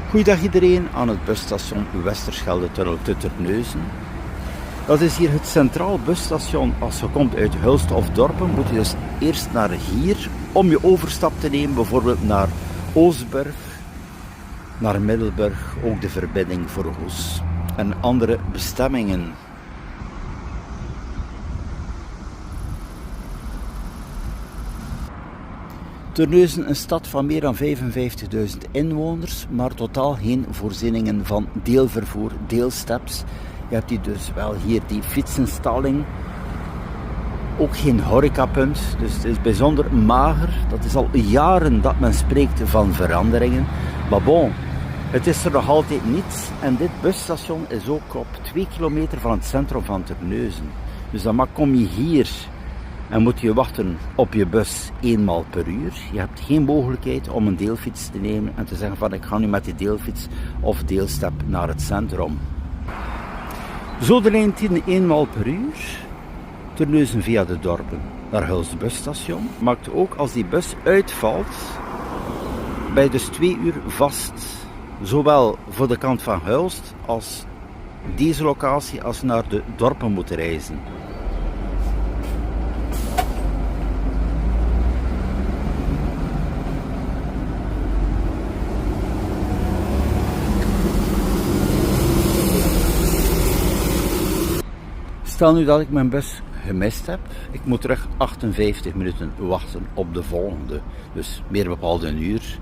Goeiedag iedereen aan het busstation Westerschelde-tunnel te Terneuzen. Dat is hier het centraal busstation. Als je komt uit Hulst of Dorpen moet je dus eerst naar hier om je overstap te nemen, bijvoorbeeld naar Oostburg, naar Middelburg, ook de verbinding voor Goes en andere bestemmingen. Terneuzen, een stad van meer dan 55.000 inwoners, maar totaal geen voorzieningen van deelvervoer, deelsteps. Je hebt hier dus wel hier die fietsenstalling, ook geen horecapunt, dus het is bijzonder mager. Dat is al jaren dat men spreekt van veranderingen, maar bon, het is er nog altijd niet. En dit busstation is ook op 2 kilometer van het centrum van Terneuzen. Dus dan kom je hier en moet je wachten op je bus 1 maal per uur. Je hebt geen mogelijkheid om een deelfiets te nemen en te zeggen van ik ga nu met die deelfiets of deelstep naar het centrum. Zo de lijn 10 1 maal per uur. Terneuzen via de dorpen naar Hulst busstation. Maakt ook als die bus uitvalt bij dus 2 uur vast. Zowel voor de kant van Hulst als deze locatie als naar de dorpen moet reizen. Stel nu dat ik mijn bus gemist heb, ik moet terug 58 minuten wachten op de volgende, dus meer bepaald een uur.